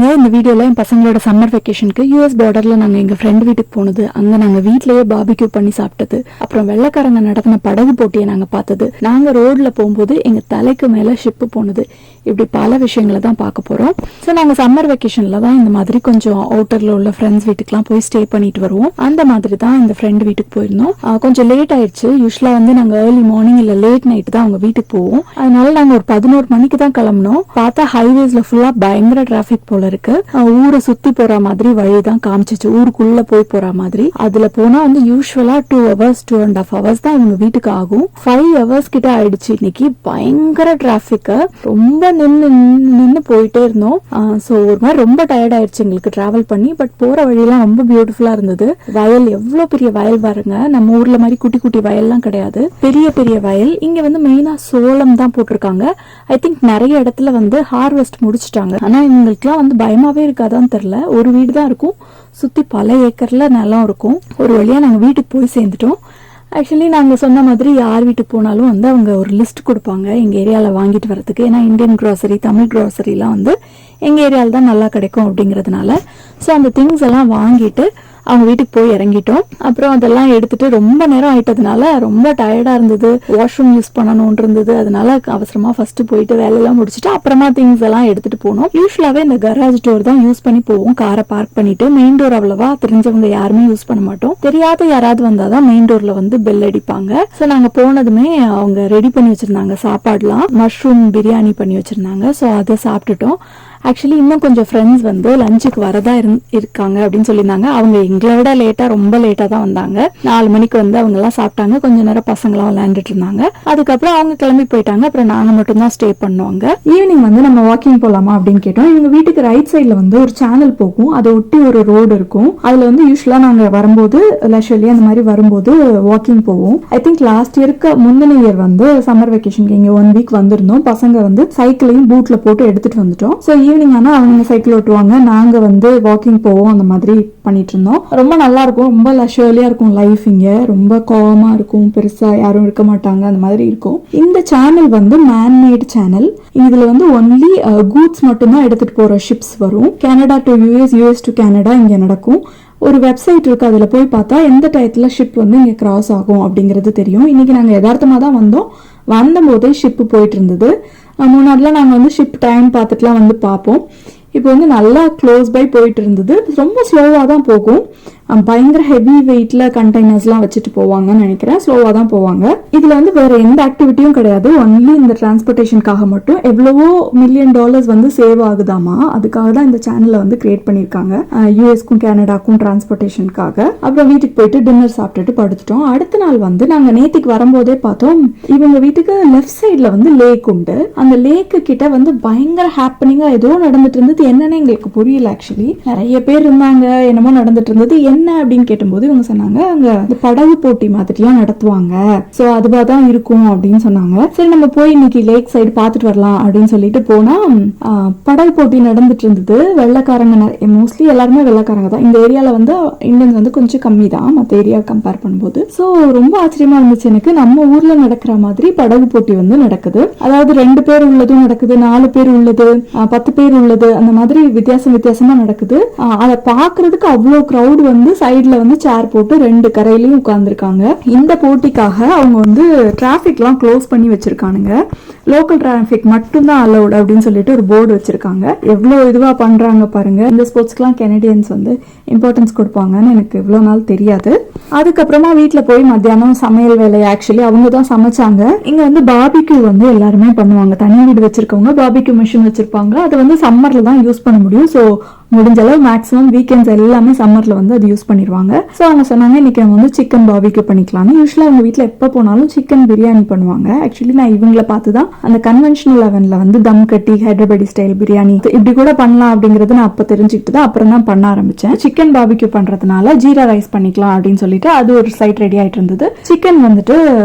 நீங்க இந்த வீடியோல என் பசங்களோட சம்மர் வெக்கேஷனுக்கு யூஎஸ் பார்டர்ல நாங்க எங்க ஃப்ரெண்ட் வீட்டுக்கு போனது, அங்க நாங்க வீட்லயே பார்பிக்யூ பண்ணி சாப்பிட்டது, அப்புறம் வெள்ளைக்காரங்க நடத்தின படகு போட்டியை நாங்க பார்த்தது, நாங்க ரோட்ல போகும்போது எங்க தலைக்கு மேல ஷிப்பு போனது, இப்படி பல விஷயங்களை தான் பார்க்க போறோம். ஸோ நாங்க சம்மர் வெக்கேஷன்ல தான் இந்த மாதிரி கொஞ்சம் அவுட்டர்ல உள்ள ஃப்ரெண்ட்ஸ் வீட்டுக்குலாம் போய் ஸ்டே பண்ணிட்டு வருவோம். அந்த மாதிரி தான் இந்த ஃப்ரெண்ட் வீட்டுக்கு போயிருந்தோம். கொஞ்சம் லேட் ஆயிடுச்சு. யூஸ்வலா வந்து நாங்க ஏர்லி மார்னிங் இல்ல லேட் நைட் தான் அவங்க வீட்டுக்கு போவோம். அதனால நாங்க ஒரு 11 மணிக்கு தான் கிளம்பணும். பார்த்தா ஹைவேஸ்ல ஃபுல்லா பயங்கர டிராபிக் போல இருக்கு. ஊரை சுத்தி போற மாதிரி வழி தான் காமிச்சிச்சு, ஊருக்குள்ள போய் போற மாதிரி. அதுல போனா வந்து யூஸ்வலா 2 hours 2.5 hours தான் இவங்க வீட்டுக்கு ஆகும். 5 hours கிட்ட ஆயிடுச்சு. இன்னைக்கு பயங்கர டிராபிக், ரொம்ப நின்று போயிட்டே இருந்தோம். ஸோ ஒரு மாதிரி ரொம்ப டயர்ட் ஆயிடுச்சு எங்களுக்கு டிராவல் பண்ணி. பட் போற வழியெல்லாம் ரொம்ப பியூட்டிஃபுல்லா இருந்தது. வயல் எவ்வளவு பெரிய வயல் பாருங்க. நம்ம ஊர்ல மாதிரி குட்டி குட்டி வயல்லாம் கிடையாது, பெரிய பெரிய வயல். இங்க வந்து மெயினா சோளம் தான் போட்டிருக்காங்க. ஐ திங்க் நிறைய இடத்துல வந்து ஹார்வெஸ்ட் முடிச்சுட்டாங்க. ஆனா இவங்களுக்குலாம் வந்து பயமாவே இருக்காதான்னு தெரியல. ஒரு வீடு தான் இருக்கும், சுத்தி பல ஏக்கர்ல நிலம் இருக்கும். ஒரு வழியா நாங்க வீட்டுக்கு போய் சேர்ந்துட்டோம். ஆக்சுவலி நாங்கள் சொன்ன மாதிரி யார் வீட்டுக்கு போனாலும் வந்து அவங்க ஒரு லிஸ்ட் கொடுப்பாங்க எங்கள் ஏரியாவில் வாங்கிட்டு வரதுக்கு. ஏன்னா இந்தியன் க்ராசரி, தமிழ் க்ராசரிலாம் வந்து எங்கள் ஏரியாவில் தான் நல்லா கிடைக்கும் அப்படிங்கிறதுனால. ஸோ அந்த திங்ஸ் எல்லாம் வாங்கிட்டு அவங்க வீட்டுக்கு போய் இறங்கிட்டோம். அப்புறம் அதெல்லாம் எடுத்துட்டு ரொம்ப நேரம் ஆயிட்டதுனால ரொம்ப டயர்டா இருந்தது. வாஷ்ரூம் யூஸ் பண்ணணும்னு இருந்தது. அதனால அவசரமா ஃபர்ஸ்ட் போயிட்டு வேலையெல்லாம் முடிச்சுட்டு அப்புறமா திங்ஸ் எல்லாம் எடுத்துட்டு போனோம். யூஸ்வலாவே இந்த கராஜ் டோர் தான் யூஸ் பண்ணி போவோம். காரை பார்க் பண்ணிட்டு மெயின் டோர் அவ்வளவா தெரிஞ்சவங்க யாருமே யூஸ் பண்ண மாட்டோம். தெரியாத யாராவது வந்தாதான் மெயின் டோர்ல வந்து பெல் அடிப்பாங்க. ஸோ நாங்க போனதுமே அவங்க ரெடி பண்ணி வச்சிருந்தாங்க சாப்பாடுலாம். மஷ்ரூம் பிரியாணி பண்ணி வச்சிருந்தாங்க. ஸோ அதை சாப்பிட்டுட்டோம். ஆக்சுவலி இன்னும் கொஞ்சம் ஃப்ரெண்ட்ஸ் வந்து லஞ்சுக்கு வரதா இருக்காங்க அப்படின்னு சொல்லியிருந்தாங்க. அவங்க எங்களை விட லேட்டா, ரொம்ப லேட்டா தான் வந்தாங்க. 4 மணிக்கு வந்து அவங்க எல்லாம் சாப்பிட்டாங்க. கொஞ்ச நேரம் பசங்களாம் விளையாண்டுட்டு இருந்தாங்க. அதுக்கப்புறம் அவங்க கிளம்பி போயிட்டாங்க. அப்புறம் நாங்க மட்டும் தான் ஸ்டே பண்ணுவாங்க. ஈவினிங் வந்து நம்ம வாக்கிங் போலாமா அப்படின்னு கேட்டோம். இவங்க வீட்டுக்கு ரைட் சைட்ல வந்து ஒரு சேனல் போகும், அதை ஒட்டி ஒரு ரோடு இருக்கும். அதுல வந்து யூஸ்வலா நாங்க வரும்போது லெஷர்லி அந்த மாதிரி வரும்போது வாக்கிங் போவோம். ஐ திங்க் லாஸ்ட் இயருக்கு முந்தின இயர் வந்து சம்மர் வெக்கேஷனுக்கு இங்க 1 வீக் வந்திருந்தோம். பசங்க வந்து சைக்கிளையும் பூட்ல போட்டு எடுத்துட்டு வந்துட்டோம். ஸோ ஈவினிங் ஆனா அவங்க சைக்கிள் ஓட்டுவாங்க, நாங்க வந்து வாக்கிங் போவோம். அந்த மாதிரி பண்ணிட்டு இருந்தோம். ரொம்ப நல்லா இருக்கும், ரொம்ப லஷர்லியா இருக்கும் லைஃப். இங்க ரொம்ப கோவமா இருக்கும், பெருசா யாரும் இருக்க மாட்டாங்க, அந்த மாதிரி இருக்கும். இந்த சேனல் வந்து மேன்மேட் சேனல். இதுல வந்து ஒன்லி கூட்ஸ் மட்டும்தான் எடுத்துட்டு போற ஷிப்ஸ் வரும். Canada to US, US to Canada இங்க நடக்கும். ஒரு வெப்சைட் இருக்கு, அதுல போய் பார்த்தா எந்த டயத்துல ஷிப் வந்து இங்க கிராஸ் ஆகும் அப்படிங்கிறது தெரியும். இன்னைக்கு நாங்க யதார்த்தமா தான் வந்தோம். வந்த போதே ஷிப் போயிட்டு இருந்தது. முன்னாடிலாம் நாங்கள் வந்து ஷிப் டைம் பார்த்துட்டுலாம் வந்து பார்ப்போம். இப்போ வந்து நல்லா க்ளோஸ் பை போயிட்டு இருந்தது. ரொம்ப ஸ்லோவாக தான் போகும். பயங்கர ஹெவி வெயிட்ல கண்டெய்னர்ஸ்லாம் வச்சுட்டு போவாங்கன்னு நினைக்கிறேன். ஸ்லோவாக தான் போவாங்க. இதுல வந்து வேற எந்த ஆக்டிவிட்டியும் கிடையாது. ஒன்லி இந்த டிரான்ஸ்போர்டேஷனுக்காக மட்டும் எவ்வளவோ $1 million வந்து சேவ் ஆகுதாமா. அதுக்காக தான் இந்த சேனலை வந்து கிரியேட் பண்ணியிருக்காங்க, யூஎஸ்க்கும் கனடாக்கும் டிரான்ஸ்போர்டேஷனுக்காக. அப்புறம் வீட்டுக்கு போயிட்டு டின்னர் சாப்பிட்டுட்டு படுத்துட்டோம். அடுத்த நாள் வந்து நாங்கள் நேத்திக்கு வரும்போதே பார்த்தோம், இவங்க வீட்டுக்கு லெஃப்ட் சைட்ல வந்து லேக் உண்டு. அந்த லேக்கு கிட்ட வந்து பயங்கர ஹாப்பனிங்கா ஏதோ நடந்துட்டு இருந்தது. என்னன்னு எங்களுக்கு புரியல. ஆக்சுவலி நிறைய பேர் இருந்தாங்க, என்னமோ நடந்துட்டு இருந்தது. என்ன அப்படின்னு கேட்டும்போது இவங்க சொன்னாங்க, அங்க இந்த படகு போட்டி மாதிரிலாம் நடத்துவாங்க, சோ அதுவாதான் இருக்கும் அப்படின்னு சொன்னாங்க. சரி நம்ம போய் இன்னைக்கு லேக் சைடு பாத்துட்டு வரலாம் அப்படின்னு சொல்லிட்டு போனா படகு போட்டி நடந்துட்டு இருந்தது. வெள்ளைக்காரங்க, மோஸ்ட்லி எல்லாருமே வெள்ளைக்காரங்க தான். இந்த ஏரியால வந்து இந்தியன்ஸ் வந்து கொஞ்சம் கம்மி தான் மற்ற ஏரியா கம்பேர் பண்ணும்போது. சோ ரொம்ப ஆச்சரியமா இருந்துச்சு எனக்கு. நம்ம ஊர்ல நடக்கிற மாதிரி படகு போட்டி வந்து நடக்குது. அதாவது 2 பேர் உள்ளதும் நடக்குது, 4 பேர் உள்ளது, 10 பேர் உள்ளது, அந்த மாதிரி வித்தியாசமா நடக்குது. அதை பாக்குறதுக்கு அவ்வளவு கிரௌட் வந்து சைடுல வந்து சேர் போட்டு 2 கரையிலயும் உட்கார்ந்துருக்காங்க. இந்த போட்டிக்காக அவங்க வந்து டிராபிக் எல்லாம் க்ளோஸ் பண்ணி வச்சிருக்கானுங்க. லோக்கல் டிராபிக் மட்டும் தான் அலௌட் அப்படின்னு சொல்லிட்டு ஒரு போர்டு வச்சிருக்காங்க. எவ்வளவு இதுவா பண்றாங்க பாருங்க. இந்த ஸ்போர்ட்ஸ்க்குலாம் கெனடியன்ஸ் வந்து இம்பார்ட்டன்ஸ் கொடுப்பாங்கன்னு எனக்கு இவ்வளவு நாள் தெரியாது. அதுக்கப்புறமா வீட்டுல போய் மத்தியானம் சமையல் வேலை ஆக்சுவலி அவங்க தான் சமைச்சாங்க. இங்க வந்து பார்பிக்யூ வந்து எல்லாருமே பண்ணுவாங்க. தனி வீடு வச்சிருக்கவங்க பார்பிக்யூ மிஷின் வச்சிருப்பாங்க. அது வந்து சம்மர்ல தான் யூஸ் பண்ண முடியும். ஸோ முடிஞ்ச அளவு மேக்ஸிமம் வீக்கெண்ட்ஸ் எல்லாமே சம்மர்ல வந்து அது யூஸ் பண்ணிடுவாங்க. ஸோ அவங்க சொன்னாங்க இன்னைக்கு நம்ம வந்து சிக்கன் பார்பிக்யூ பண்ணிக்கலாம்னு. யூஸ்வலா அவங்க வீட்டில் எப்போ போனாலும் சிக்கன் பிரியாணி பண்ணுவாங்க. ஆக்சுவலி நான் இவங்களை பார்த்து தான் அந்த கன்வென்ஷனல் லெவன்ல வந்து தம் கட்டி ஹைதராபாடி ஸ்டைல் பிரியாணி இப்படி கூட பண்ணலாம் அப்படிங்கறது நான் அப்ப தெரிஞ்சுக்கிட்டு தான் அப்புறம் தான் பண்ண ஆரம்பிச்சேன். சிக்கன் பார்பிக்யூ பண்றதுனால ஜீரா ரைஸ் பண்ணிக்கலாம் அப்படின்னு சொல்லிட்டு அது ஒரு சைட் ரெடி ஆயிட்டு இருந்தது. சிக்கன் வந்துட்டு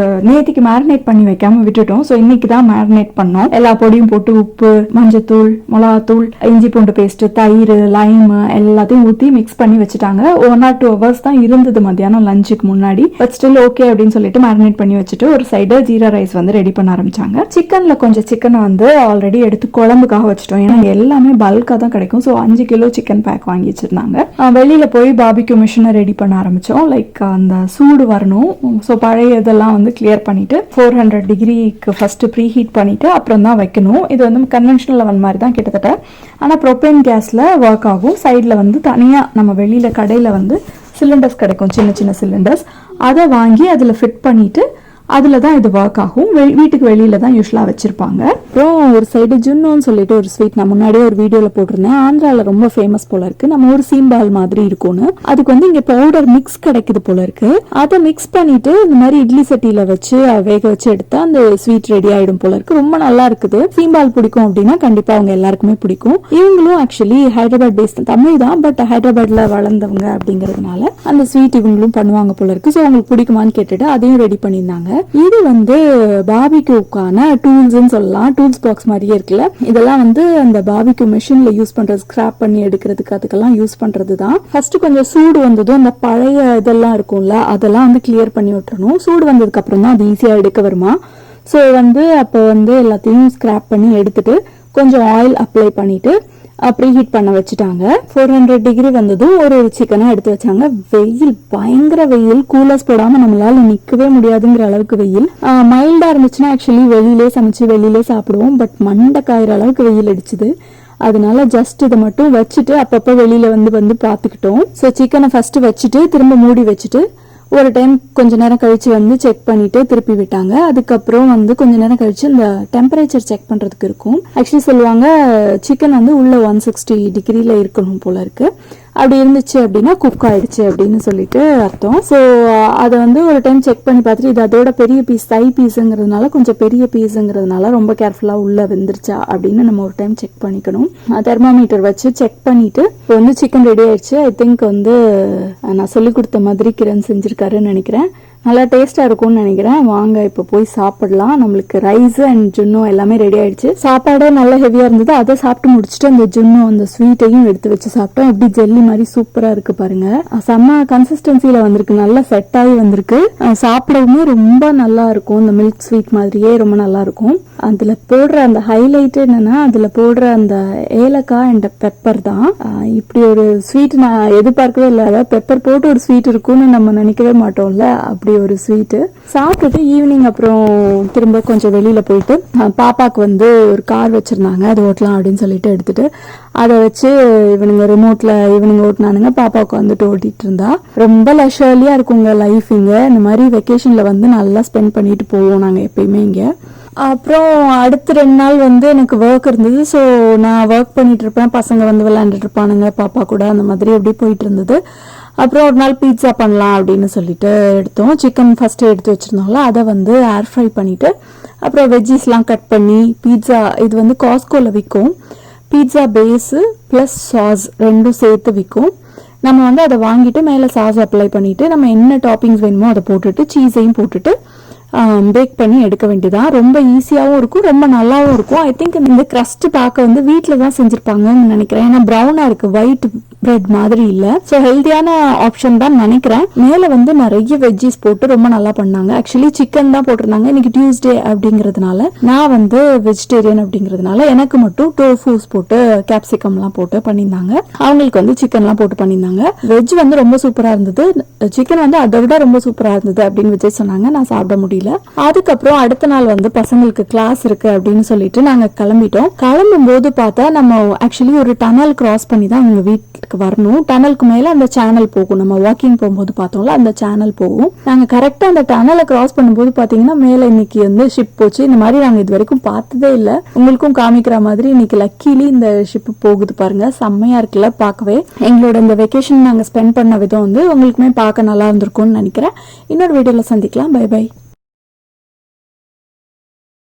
நேத்திக்கு மேரினேட் பண்ணி வைக்காம விட்டுட்டோம். ஸோ இன்னைக்கு தான் மேரினேட் பண்ணோம். எல்லா பொடியும் போட்டு உப்பு, மஞ்சத்தூள், மிளகாத்தூள், இஞ்சி பூண்டு பேஸ்ட், தயிர், லைம் எல்லாத்தையும் ஊற்றி மிக்ஸ் பண்ணி வச்சுட்டாங்க. 1 or 2 hours தான் இருந்தது மத்தியானம் லஞ்சுக்கு முன்னாடி. பட் ஸ்டில் ஓகே அப்படின்னு சொல்லிட்டு மேரினேட் பண்ணி வச்சுட்டு ஒரு சைடு ஜீரா ரைஸ் வந்து ரெடி பண்ண ஆரம்பிச்சாங்க. சிக்கன் சிக்கனில் கொஞ்சம் சிக்கனை வந்து ஆல்ரெடி எடுத்து குழம்புக்காக வச்சுட்டோம். ஏன்னா எல்லாமே பல்காக தான் கிடைக்கும். ஸோ 5 கிலோ சிக்கன் பேக் வாங்கி வச்சுருந்தாங்க. வெளியில் போய் பாபிக்யூ மிஷினை ரெடி பண்ண ஆரம்பித்தோம். லைக் அந்த சூடு வரணும். ஸோ பழைய இதெல்லாம் வந்து கிளியர் பண்ணிவிட்டு 400 டிகிரிக்கு ஃபஸ்ட்டு ப்ரீ ஹீட் பண்ணிவிட்டு அப்புறம் தான் வைக்கணும். இது வந்து கன்வென்ஷனல் அவன் மாதிரி தான் கிட்டத்தட்ட. ஆனால் ப்ரொப்பேன் கேஸில் ஒர்க் ஆகும். சைடில் வந்து தனியாக நம்ம வெளியில் கடையில் வந்து சிலிண்டர்ஸ் கிடைக்கும், சின்ன சின்ன சிலிண்டர்ஸ். அதை வாங்கி அதில் ஃபிட் பண்ணிவிட்டு அதில் தான் இது ஒர்க் ஆகும். வீட்டுக்கு வெளியில தான் யூஸ்வலாக வச்சிருப்பாங்க. அப்புறம் ஒரு சைடு ஜுன்னோன்னு சொல்லிட்டு ஒரு ஸ்வீட் நான் முன்னாடியே ஒரு வீடியோவில் போட்டிருந்தேன். ஆந்திராவில் ரொம்ப ஃபேமஸ் போல இருக்கு. நம்ம ஒரு சீம்பால் மாதிரி இருக்கும்னு. அதுக்கு வந்து இங்கே பவுடர் மிக்ஸ் கிடைக்குது போல இருக்கு. அதை மிக்ஸ் பண்ணிட்டு இந்த மாதிரி இட்லி சட்டியில வச்சு வேக வச்சு எடுத்தா அந்த ஸ்வீட் ரெடி ஆயிடும் போல இருக்கு. ரொம்ப நல்லா இருக்குது. சீம்பால் பிடிக்கும் அப்படின்னா கண்டிப்பா அவங்க எல்லாருக்குமே பிடிக்கும். இவங்களும் ஆக்சுவலி ஹைதராபாத் பேஸ்ட் தமிழ் தான், பட் ஹைதராபாத்ல வளர்ந்தவங்க அப்படிங்கிறதுனால அந்த ஸ்வீட் இவங்களும் பண்ணுவாங்க போல இருக்கு. ஸோ அவங்களுக்கு பிடிக்குமான்னு கேட்டுட்டு அதையும் ரெடி பண்ணியிருந்தாங்க. இது வந்து பாபிக்யூக்கான டூல்ஸ்ன்னு சொல்லலாம். டூல்ஸ் பாக்ஸ் மாதிரியே இருக்குல்ல. இதெல்லாம் வந்து அந்த பாபிக்யூ மெஷின்ல யூஸ் பண்றது, ஸ்கிராப் பண்ணி எடுக்கிறதுக்கு அதுக்கெல்லாம் யூஸ் பண்றது தான். ஃபர்ஸ்ட் கொஞ்சம் சூடு வந்ததும் அந்த பழைய இதெல்லாம் இருக்கும்ல அதெல்லாம் வந்து கிளியர் பண்ணி விட்டுறணும். சூடு வந்ததுக்கு அப்புறம் தான் அது ஈஸியா எடுக்க வருமா. ஸோ வந்து அப்போ வந்து எல்லாத்தையும் ஸ்கிராப் பண்ணி எடுத்துட்டு கொஞ்சம் ஆயில் அப்ளை பண்ணிட்டு ப்ரீ ஹீட் பண்ண வச்சுட்டாங்க. 400 டிகிரி வந்ததும் ஒரு சிக்கனை எடுத்து வச்சாங்க. வெயில் பயங்கர வெயில். கூலர்ஸ் போடாம நம்மளால நிக்கவே முடியாதுங்கிற அளவுக்கு வெயில். மைல்டா இருந்துச்சுன்னா ஆக்சுவலி வெளியிலே சமைச்சு வெளியிலே சாப்பிடுவோம். பட் மண்டை காயிற அளவுக்கு வெயில் அடிச்சுது. அதனால ஜஸ்ட் இதை மட்டும் வச்சுட்டு அப்பப்போ வெளியில வந்து பார்த்துக்கிட்டோம். ஸோ சிக்கனை ஃபர்ஸ்ட் வச்சுட்டு திரும்ப மூடி வச்சுட்டு ஒரு டைம் கொஞ்ச நேரம் கழிச்சு வந்து செக் பண்ணிட்டு திருப்பி விட்டாங்க. அதுக்கப்புறம் வந்து கொஞ்ச நேரம் கழிச்சு இந்த டெம்பரேச்சர் செக் பண்றதுக்கு இருக்கும். ஆக்சுவலி சொல்லுவாங்க சிக்கன் வந்து உள்ள 160 டிகிரில இருக்கணும் போல இருக்கு. அப்படி இருந்துச்சு அப்படின்னா குக் ஆயிடுச்சு அப்படின்னு சொல்லிட்டு அர்த்தம். ஸோ அதை வந்து ஒரு டைம் செக் பண்ணி பார்த்துட்டு இது அதோட பெரிய பீஸ், தை பீஸுங்கிறதுனால கொஞ்சம் பெரிய பீஸுங்கிறதுனால ரொம்ப கேர்ஃபுல்லாக உள்ள வெந்துருச்சா அப்படின்னு நம்ம ஒரு டைம் செக் பண்ணிக்கணும். தெர்மாமீட்டர் வச்சு செக் பண்ணிட்டு இப்போ வந்து சிக்கன் ரெடி ஆயிடுச்சு. ஐ திங்க் வந்து நான் சொல்லி கொடுத்த மாதிரி கிரண் செஞ்சிருக்காருன்னு நினைக்கிறேன். நல்லா டேஸ்டா இருக்கும்னு நினைக்கிறேன். வாங்க இப்போ போய் சாப்பிடலாம். நம்மளுக்கு ரைஸ் அண்ட் ஜுன்னோ எல்லாமே ரெடி ஆயிடுச்சு. சாப்பாடே நல்லா ஹெவியா இருந்தது. அதை சாப்பிட்டு முடிச்சுட்டு அந்த ஜுன்னோ அந்த ஸ்வீட்டையும் எடுத்து வச்சு சாப்பிட்டோம். எப்படி ஜெல்லி மாதிரி சூப்பரா இருக்கு பாருங்க. செம்ம கன்சிஸ்டன்சில வந்திருக்கு, நல்லா செட் ஆகி வந்திருக்கு. சாப்பிடவுமே ரொம்ப நல்லா இருக்கும். இந்த மில்க் ஸ்வீட் மாதிரியே ரொம்ப நல்லா இருக்கும். அதுல போடுற அந்த ஹைலைட் என்னன்னா அதுல போடுற அந்த ஏலக்காய் அண்ட் பெப்பர் தான். இப்படி ஒரு ஸ்வீட் நான் எதிர்பார்க்கவே இல்லை. அதாவது பெப்பர் போட்டு ஒரு ஸ்வீட் இருக்கும்னு நம்ம நினைக்கவே மாட்டோம்ல. அப்படி ஒரு ஸ்வீட்டு சாப்பிட்டுட்டு ஈவினிங் அப்புறம் திரும்ப கொஞ்சம் வெளியில போயிட்டு பாப்பாக்கு வந்து ஒரு கார் வச்சிருந்தாங்க, அது ஓட்டலாம் அப்படின்னு சொல்லிட்டு எடுத்துட்டு அதை வச்சு இவனுங்க ரிமோட்ல இவனுங்க ஓட்டினானுங்க. பாப்பாவுக்கு வந்துட்டு ஓட்டிட்டு இருந்தா. ரொம்ப லெஷர்லியா இருக்குங்க லைஃப் இங்க. இந்த மாதிரி வெக்கேஷன்ல வந்து நல்லா ஸ்பெண்ட் பண்ணிட்டு போவோம் நாங்க எப்பயுமே இங்க. அப்புறம் அடுத்த 2 நாள் வந்து எனக்கு ஒர்க் இருந்தது. ஸோ நான் ஒர்க் பண்ணிட்டு இருப்பேன், பசங்க வந்து விளையாண்டுட்டு இருப்பானுங்க பாப்பா கூட. அந்த மாதிரி அப்படி போயிட்டு இருந்தது. அப்புறம் ஒரு நாள் பீட்சா பண்ணலாம் அப்படின்னு சொல்லிட்டு எடுத்தோம். சிக்கன் ஃபர்ஸ்ட் எடுத்து வச்சிருந்தோம்ல அதை வந்து ஏர் ஃப்ரை பண்ணிட்டு அப்புறம் வெஜ்ஜீஸ்லாம் கட் பண்ணி பீட்சா, இது வந்து காஸ்கோல விற்கும். பீட்சா பேஸு ப்ளஸ் சாஸ் ரெண்டும் சேர்த்து விற்கும். நம்ம வந்து அதை வாங்கிட்டு மேலே சாஸ் அப்ளை பண்ணிட்டு நம்ம என்ன டாப்பிங்ஸ் வேணுமோ அதை போட்டுட்டு சீஸையும் போட்டுட்டு பேக் பண்ணி எடுக்க வேண்டியதான். ரொம்ப ஈஸியாகவும் இருக்கும், ரொம்ப நல்லாவும் இருக்கும். ஐ திங்க் இந்த கிரஸ்ட் பார்க்க வந்து வீட்டில் தான் செஞ்சிருப்பாங்கன்னு நினைக்கிறேன். ஏன்னா ப்ரௌனாக இருக்கு, ஒயிட் பிரெட் மாதிரி இல்லை. ஸோ ஹெல்த்தியான ஆப்ஷன் தான் நினைக்கிறேன். மேலே வந்து நிறைய வெஜ்ஜீஸ் போட்டு ரொம்ப நல்லா பண்ணாங்க. ஆக்சுவலி சிக்கன் தான் போட்டிருந்தாங்க. இன்னைக்கு டியூஸ்டே அப்படிங்கிறதுனால நான் வந்து வெஜிடேரியன் அப்படிங்கிறதுனால எனக்கு மட்டும் டோஃபூஸ் போட்டு கேப்சிகம்லாம் போட்டு பண்ணியிருந்தாங்க. அவங்களுக்கு வந்து சிக்கன்லாம் போட்டு பண்ணியிருந்தாங்க. வெஜ் வந்து ரொம்ப சூப்பராக இருந்தது. சிக்கன் வந்து அதை விட ரொம்ப சூப்பராக இருந்தது அப்படின்னு விஜய் சொன்னாங்க. நான் சாப்பிட முடியல. அதுக்கப்புறம் அடுத்த நாள் வந்து பசங்களுக்கு கிளாஸ் இருக்கு அப்படின்னு சொல்லிட்டு நாங்க கிளம்பிட்டோம். கிளம்பும் போது பார்த்தா நம்ம ஆக்சுவலி ஒரு டனல் கிராஸ் பண்ணி தான் அவங்க வீட்டுக்கு வரணும். டனலுக்கு மேல அந்த சேனல் போகும். நம்ம வாக்கிங் போகும்போது பார்த்தோம்ல அந்த சேனல் போகும். நாங்க கரெக்டா அந்த டனலை கிராஸ் பண்ணும்போது பாத்தீங்கன்னா மேல இன்னைக்கு வந்து ஷிப் போச்சு. இந்த மாதிரி நாங்க இது வரைக்கும் பார்த்ததே இல்லை. உங்களுக்கும் காமிக்கிற மாதிரி இன்னைக்கு லக்கிலி இந்த ஷிப் போகுது பாருங்க. செம்மையா இருக்குல்ல பார்க்கவே. எங்களோட இந்த வெக்கேஷன் நாங்க ஸ்பெண்ட் பண்ண விதம் வந்து உங்களுக்குமே பார்க்க நல்லா இருந்திருக்கும்னு நினைக்கிறேன். இன்னொரு வீடியோல சந்திக்கலாம். Bye by.